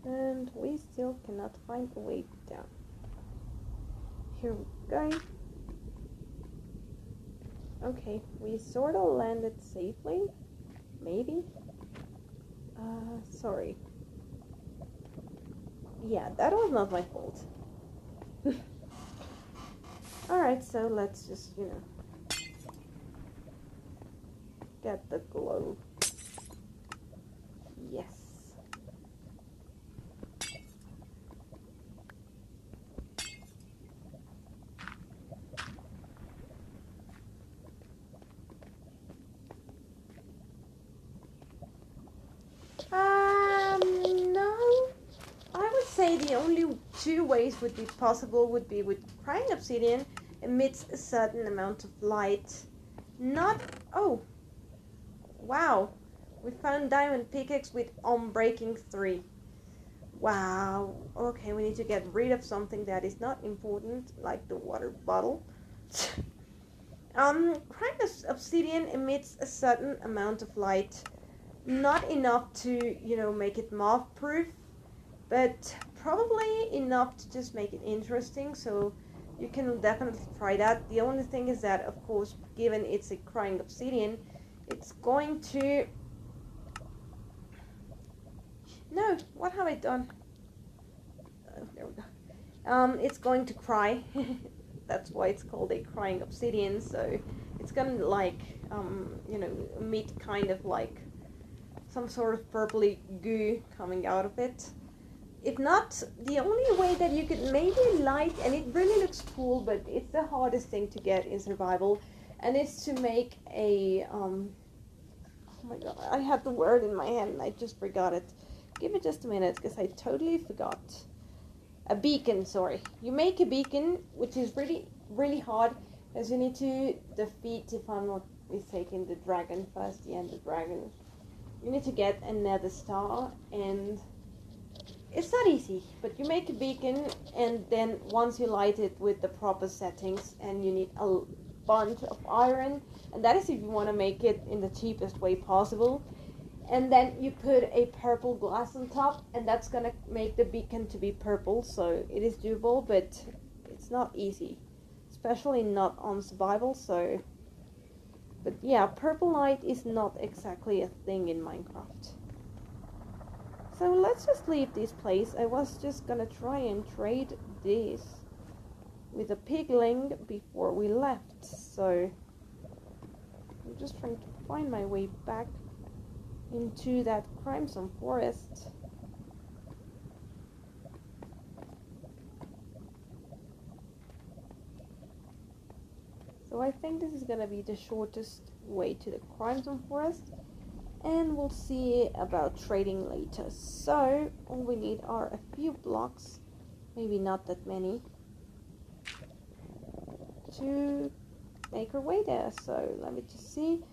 And we still cannot find a way down. Here we go. Okay, we sort of landed safely. Maybe? Sorry. Yeah, that was not my fault. Alright, so let's just, you know, get the glow. Yes. No. I would say the only two ways would be possible would be with crying obsidian emits a certain amount of light. Not, oh, wow. We found diamond pickaxe with unbreaking 3. Wow. Okay, we need to get rid of something that is not important, like the water bottle. Crying obsidian emits a certain amount of light. Not enough to, you know, make it moth proof, but probably enough to just make it interesting, so you can definitely try that. The only thing is that, of course, given it's a crying obsidian, it's going to... No, what have I done? There we go. It's going to cry. That's why it's called a crying obsidian, so it's gonna like, you know, emit kind of like some sort of purpley goo coming out of it. If not, the only way that you could maybe light, and it really looks cool, but it's the hardest thing to get in survival, and it's to make a, oh my god, I had the word in my head and I just forgot it. Give it just a minute, because I totally forgot. a beacon, sorry. You make a beacon, which is really hard, as you need to defeat, if I'm not mistaken, the dragon first, the ender dragon. You need to get a nether star, and it's not easy, but you make a beacon, and then once you light it with the proper settings, and you need a bunch of iron, and that is if you want to make it in the cheapest way possible. And then you put a purple glass on top, and that's gonna make the beacon to be purple, so it is doable, but it's not easy, especially not on survival. So, but yeah, purple light is not exactly a thing in Minecraft. So let's just leave this place. I was just gonna try and trade this with a pigling before we left, so I'm just trying to find my way back into that crimson forest. So I think this is gonna be the shortest way to the crimson forest, and we'll see about trading later. So all we need are a few blocks, maybe not that many, to make our way there. So let me just see.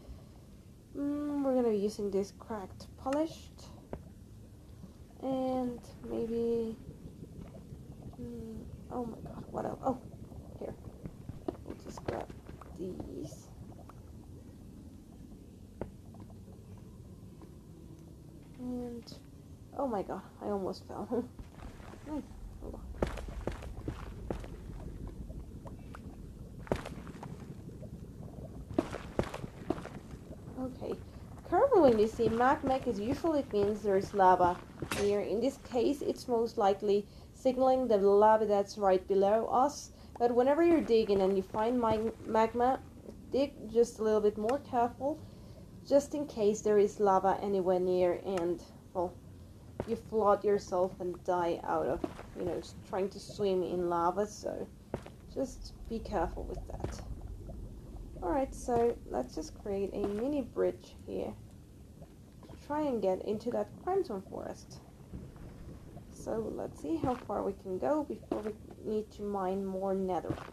We're gonna be using this cracked polished, and maybe oh my god, what else? Oh, here, we'll just grab these. And oh my god, I almost fell. Hold on. Okay, currently when you see magma, it usually means there's lava here. In this case, it's most likely signaling the lava that's right below us. But whenever you're digging and you find magma, dig just a little bit more careful, just in case there is lava anywhere near, and well, you flood yourself and die out of, you know, trying to swim in lava. So just be careful with that. Alright, so let's just create a mini bridge here to try and get into that crimson forest. So let's see how far we can go before we need to mine more netherrack.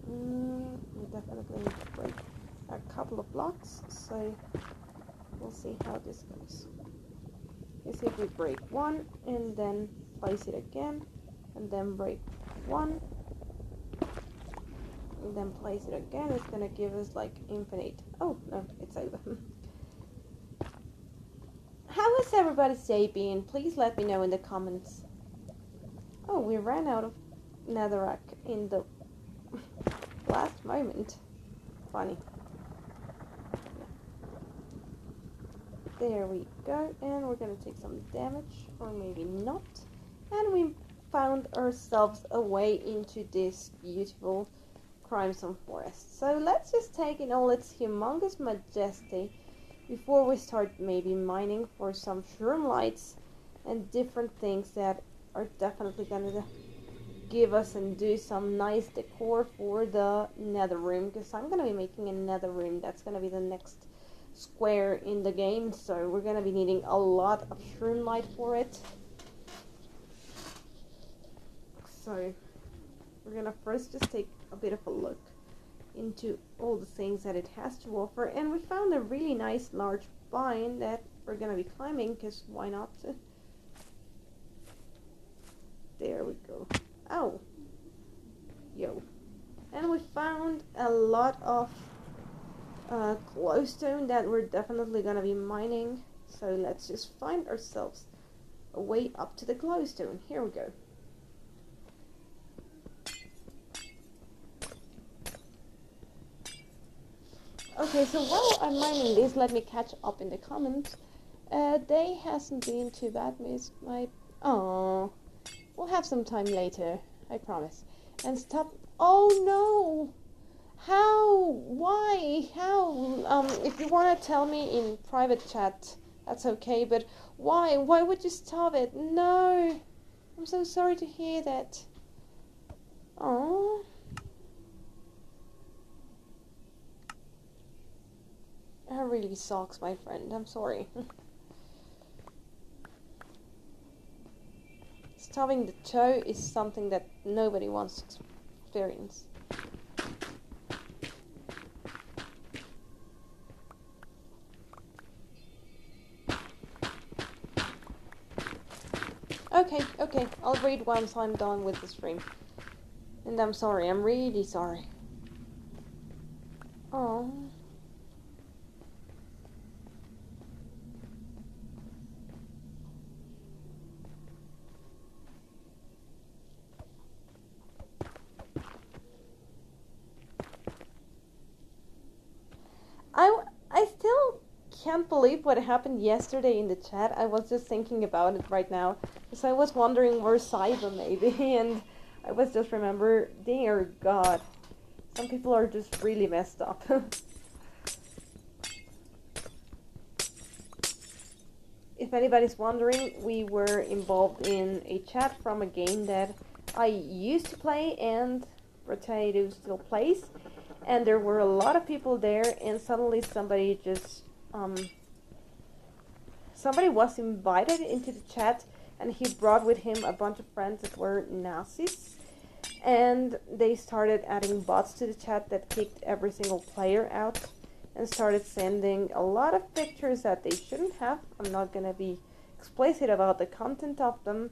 We definitely need to break a couple of blocks, so we'll see how this goes. Let's see if we break one and then place it again, and then break one and then place it again. It's gonna give us like infinite. Oh no, it's over. How has everybody's day been? Please let me know in the comments. Oh, we ran out of netherrack in the last moment. Funny. There we go, and we're gonna take some damage, or maybe not. And we found ourselves a way into this beautiful crimson forest. So let's just take in all its humongous majesty before we start maybe mining for some shroom lights and different things that are definitely gonna give us and do some nice decor for the nether room, because I'm gonna be making a nether room. That's gonna be the next square in the game, so we're gonna be needing a lot of shroom light for it. So we're gonna first just take a bit of a look into all the things that it has to offer, and we found a really nice large vine that we're gonna be climbing, because why not? There we go. Oh, yo. And we found a lot of glowstone that we're definitely gonna be mining, so let's just find ourselves a way up to the glowstone. Here we go. Okay, so while I'm mining this, let me catch up in the comments. Day hasn't been too bad, miss. Oh, we'll have some time later, I promise. And stop. Oh no! How? Why? How? If you want to tell me in private chat, that's okay, but why? Why would you stop it? No! I'm so sorry to hear that. Oh. That really sucks, my friend. I'm sorry. stubbing the toe is something that nobody wants to experience. Okay, I'll read once I'm done with the stream. And I'm sorry, I'm really sorry. Oh. I still can't believe what happened yesterday in the chat. I was just thinking about it right now. Because I was wondering where Cyber maybe. And I was just remember, dear God. Some people are just really messed up. If anybody's wondering, we were involved in a chat from a game that I used to play and Rotato still plays. And there were a lot of people there, and suddenly somebody was invited into the chat, and he brought with him a bunch of friends that were Nazis. And they started adding bots to the chat that kicked every single player out and started sending a lot of pictures that they shouldn't have. I'm not gonna be explicit about the content of them,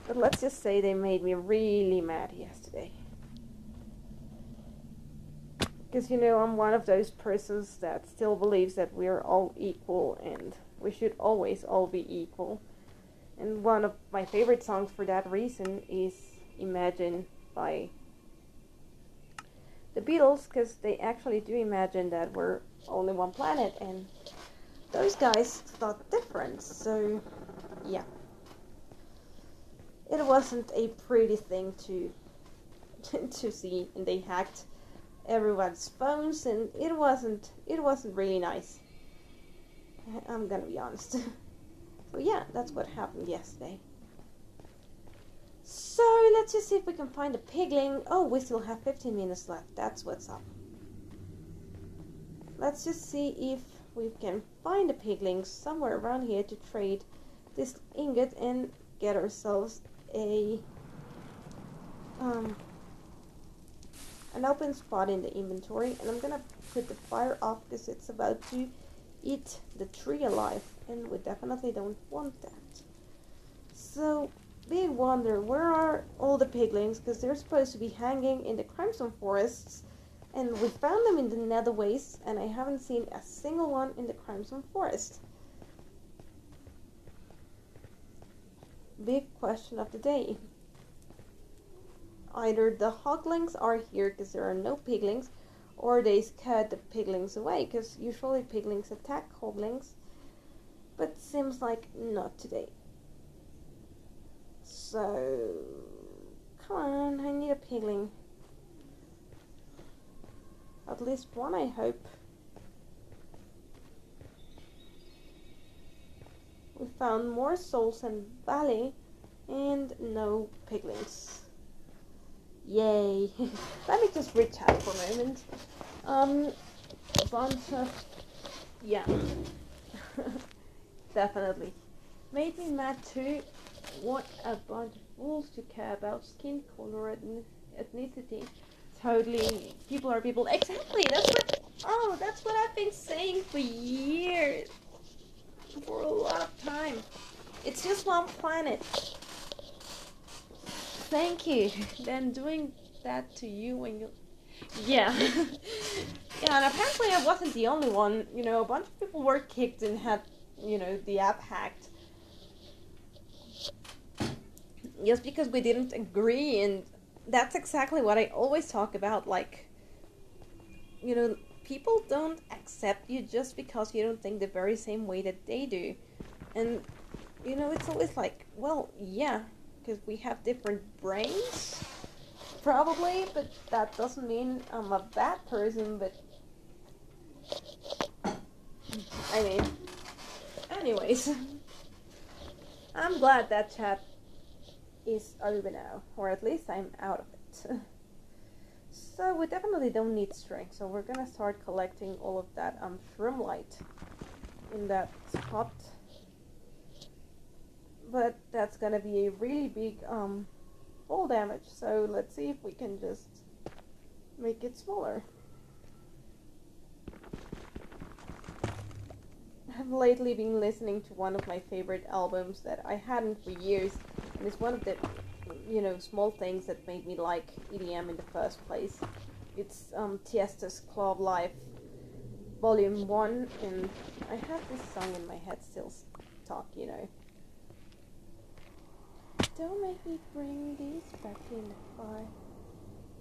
but let's just say they made me really mad yesterday. Because, you know, I'm one of those persons that still believes that we're all equal and we should always all be equal. And one of my favorite songs for that reason is Imagine by the Beatles, because they actually do imagine that we're only one planet, and those guys thought different. So, yeah. It wasn't a pretty thing to see, and they hacked everyone's phones, and it wasn't really nice. I'm gonna be honest. So yeah, that's what happened yesterday. So let's just see if we can find a pigling. Oh, we still have 15 minutes left. That's what's up. Let's just see if we can find a pigling somewhere around here to trade this ingot and get ourselves an open spot in the inventory. And I'm gonna put the fire off because it's about to eat the tree alive, and we definitely don't want that. So, big wonder, where are all the piglings? Because they're supposed to be hanging in the Crimson Forests, and we found them in the Nether Wastes, and I haven't seen a single one in the Crimson Forest. Big question of the day. Either the hoglings are here because there are no piglings, or they scared the piglings away, because usually piglings attack hoglings, but seems like not today. So, come on, I need a pigling. At least one, I hope. We found more souls and valley, and no piglings. Yay. Let me just reach out for a moment. A bunch of... yeah. Definitely. Made me mad too. What a bunch of fools to care about skin color and ethnicity. Totally. People are people. Exactly. That's what I've been saying for years. For a lot of time. It's just one planet. Thank you. Then doing that to you when you... yeah. Yeah, and apparently I wasn't the only one. You know, a bunch of people were kicked and had, you know, the app hacked. Just because we didn't agree, and that's exactly what I always talk about. Like, you know, people don't accept you just because you don't think the very same way that they do. And, you know, it's always like, well, yeah, because we have different brains, probably, but that doesn't mean I'm a bad person. But I mean, anyways, I'm glad that chat is over now, or at least I'm out of it. So we definitely don't need string, so we're gonna start collecting all of that shroom light in that spot. but that's gonna be a really big fall damage. So let's see if we can just make it smaller. I've lately been listening to one of my favorite albums that I hadn't for years, and it's one of the, small things that made me like EDM in the first place. It's Tiesto's Club Life Volume 1, and I have this song in my head still stuck, Don't make me bring this back in the fire.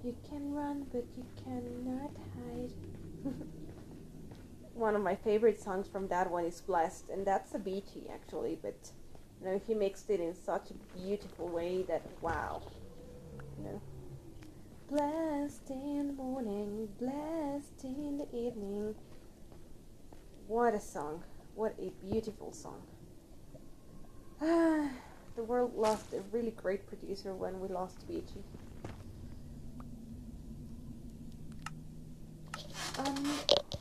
You can run, but you cannot hide. One of my favorite songs from that one is Blessed, and that's a beachy actually, but he mixed it in such a beautiful way that wow. Blessed in the morning, blessed in the evening. What a song. What a beautiful song. The world lost a really great producer when we lost Beachy.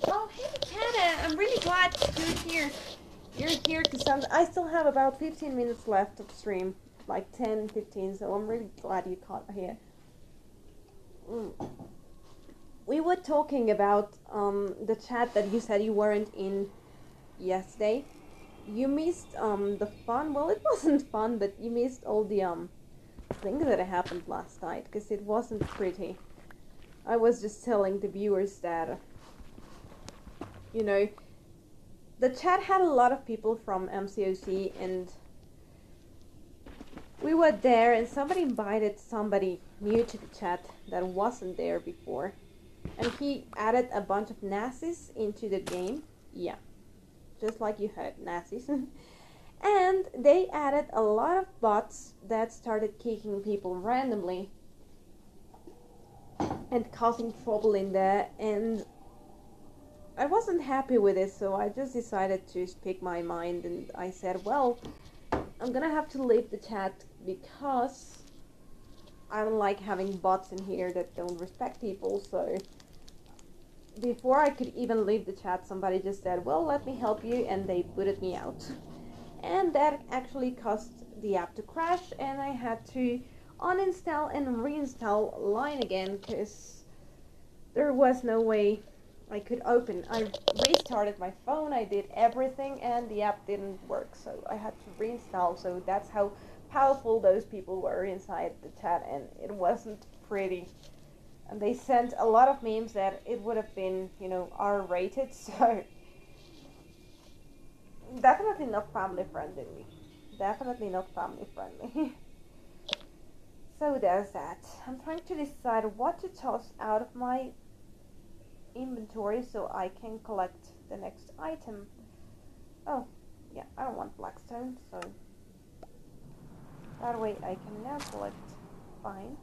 Oh, hey, Kata, I'm really glad you're here. You're here because I still have about 15 minutes left of stream, like 10, 15, so I'm really glad you caught here. We were talking about the chat that you said you weren't in yesterday. You missed the fun. Well, it wasn't fun, but you missed all the things that happened last night because it wasn't pretty. I was just telling the viewers that the chat had a lot of people from MCOC, and we were there, and somebody invited somebody new to the chat that wasn't there before, and he added a bunch of Nazis into the game. Yeah, just like you heard, Nazis. And they added a lot of bots that started kicking people randomly and causing trouble in there, and I wasn't happy with it, so I just decided to speak my mind, and I said, well, I'm gonna have to leave the chat because I don't like having bots in here that don't respect people. So before I could even leave the chat, somebody just said, well, let me help you, and they booted me out. And that actually caused the app to crash, and I had to uninstall and reinstall Line again because there was no way I could open. I restarted my phone, I did everything, and the app didn't work, so I had to reinstall. So that's how powerful those people were inside the chat, and it wasn't pretty. And they sent a lot of memes that it would have been, R-rated, so definitely not family friendly. Definitely not family friendly. So there's that. I'm trying to decide what to toss out of my inventory so I can collect the next item. Oh, yeah, I don't want blackstone, so that way I can now collect vines.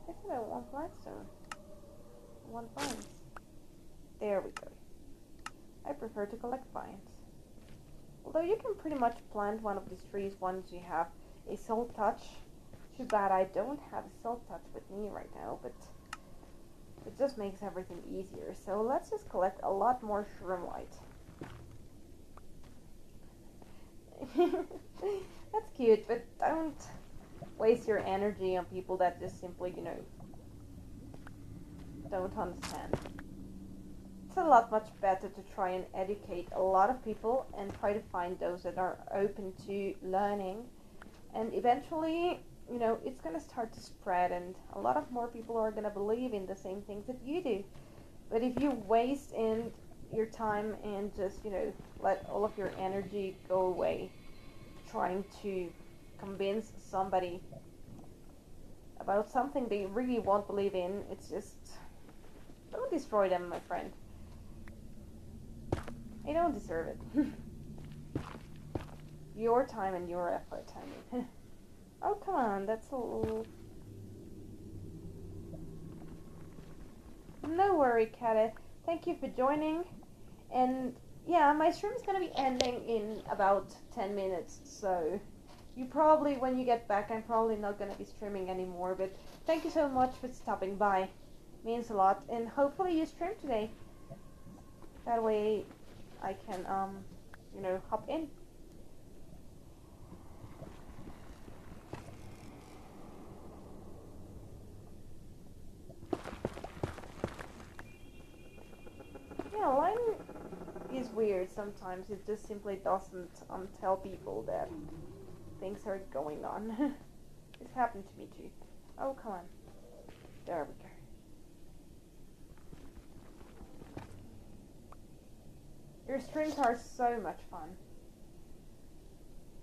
I said I don't want blackstone. I want vines. There we go. I prefer to collect vines. Although you can pretty much plant one of these trees once you have a soul touch. Too bad I don't have a soul touch with me right now, but it just makes everything easier. So let's just collect a lot more shroomlight. That's cute, but don't waste your energy on people that just simply, don't understand. It's a lot much better to try and educate a lot of people and try to find those that are open to learning. And eventually, it's going to start to spread, and a lot of more people are going to believe in the same things that you do. But if you waste your time and just, let all of your energy go away trying to convince somebody about something they really won't believe in, it's just, don't destroy them, my friend. They don't deserve it. Your time and your effort, I mean. Oh, come on, that's a little... No worry, Kata. Thank you for joining. And yeah, my stream is gonna be ending in about 10 minutes, so you probably, when you get back, I'm probably not gonna be streaming anymore, but thank you so much for stopping by. Means a lot, and hopefully you stream today. That way I can, hop in. Yeah, lighting is weird sometimes. It just simply doesn't tell people that things are going on. It's happened to me too. Oh, come on. There we go. Your streams are so much fun.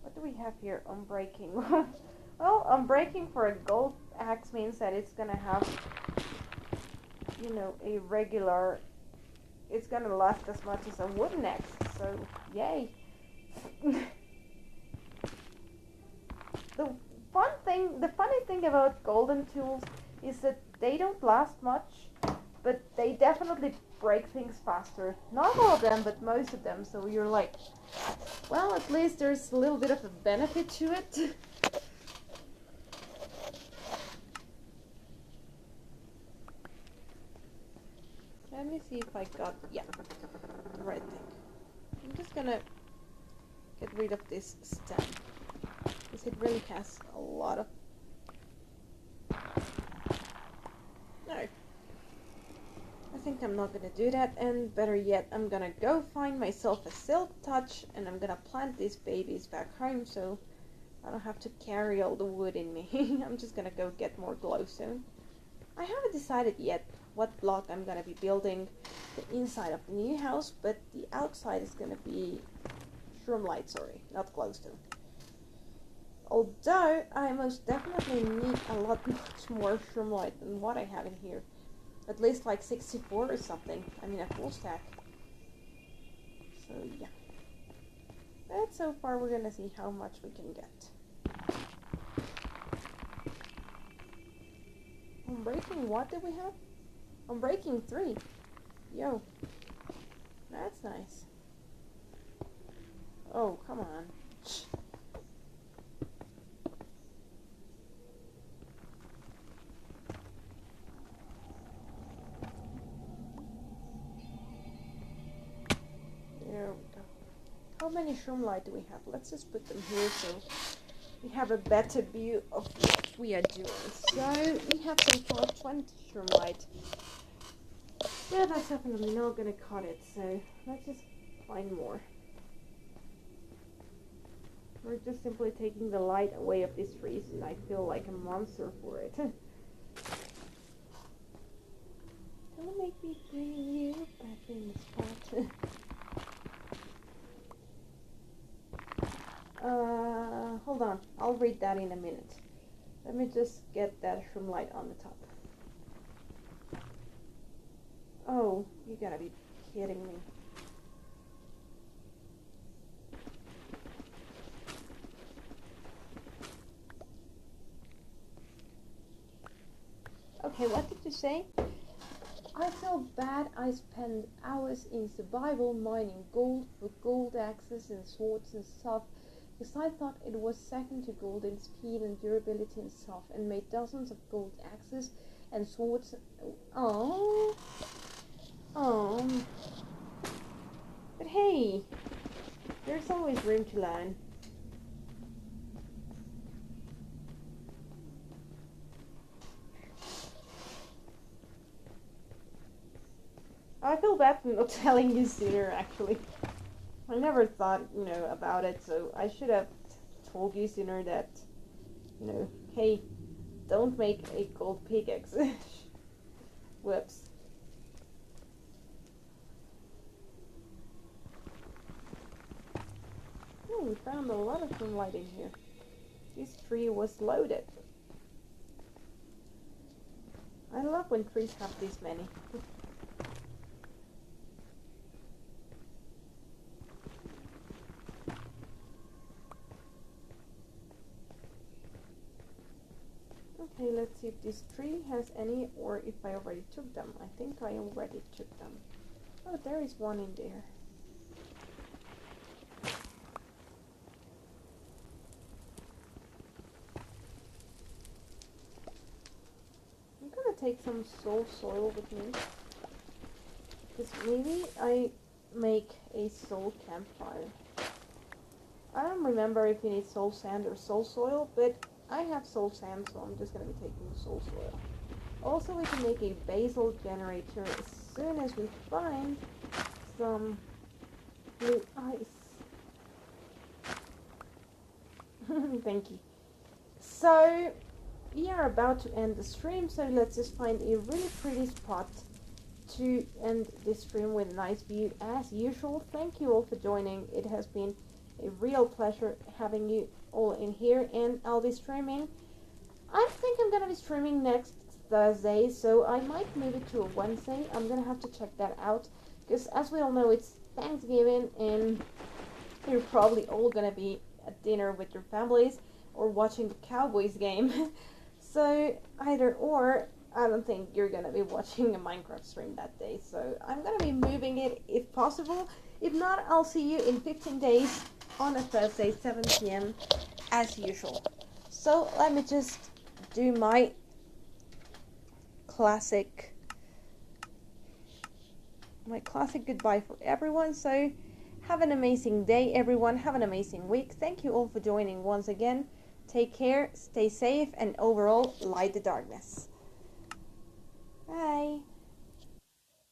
What do we have here? Unbreaking. Well, unbreaking for a gold axe means that it's gonna have, you know, a regular... It's gonna last as much as a wooden axe, so yay. The funny thing about golden tools is that they don't last much, but they definitely break things faster. Not all of them, but most of them. So you're like, well, at least there's a little bit of a benefit to it. Let me see if I got, yeah, the right thing. I'm just gonna get rid of this stem, because it really has a lot of... No. I think I'm not gonna do that, and better yet, I'm gonna go find myself a silk touch, and I'm gonna plant these babies back home, so I don't have to carry all the wood in me. I'm just gonna go get more glowstone. I haven't decided yet what block I'm gonna be building the inside of the new house, but the outside is gonna be shroomlight, sorry, not glowstone. Although I most definitely need a lot much more shroomlight than what I have in here. At least like 64 or something. I mean a full stack. So yeah. But so far we're gonna see how much we can get. Unbreaking what did we have? Unbreaking 3. Yo. That's nice. Oh, come on. There we go. How many shroomlight do we have? Let's just put them here so we have a better view of what we are doing. So we have so far 20 shroomlight. Yeah, that's definitely not gonna cut it, so let's just find more. We're just simply taking the light away of these trees, and I feel like a monster for it. Don't make me bring you back in the spot. Hold on. I'll read that in a minute. Let me just get that shroomlight on the top. Oh, you gotta be kidding me. Okay, what did you say? I feel bad I spent hours in survival mining gold with gold axes and swords and stuff, because I thought it was second to gold in speed and durability and stuff, and made dozens of gold axes and swords. Oh. But hey, there's always room to learn. I feel bad for not telling you sooner, actually. I never thought, about it, so I should have told you sooner that, hey, don't make a gold pickaxe. Whoops. Oh, we found a lot of sunlight in here. This tree was loaded. I love when trees have this many. Okay, let's see if this tree has any, or if I already took them. I think I already took them. Oh, there is one in there. I'm gonna take some soul soil with me, because maybe I make a soul campfire. I don't remember if you need soul sand or soul soil, but I have soul sand, so I'm just going to be taking the soul soil. Also, we can make a basil generator as soon as we find some blue ice. Thank you. So we are about to end the stream, so let's just find a really pretty spot to end this stream with a nice view as usual. Thank you all for joining. It has been a real pleasure having you all in here, and I'll be streaming. I think I'm gonna be streaming next Thursday, so I might move it to a Wednesday. I'm gonna have to check that out, because as we all know, it's Thanksgiving and you're probably all gonna be at dinner with your families or watching the Cowboys game. So either or, I don't think you're gonna be watching a Minecraft stream that day. So I'm gonna be moving it if possible. If not, I'll see you in 15 days on a Thursday, 7 p.m. as usual. So let me just do my classic goodbye for everyone. So have an amazing day, everyone. Have an amazing week. Thank you all for joining once again. Take care, stay safe, and overall, light the darkness. Bye.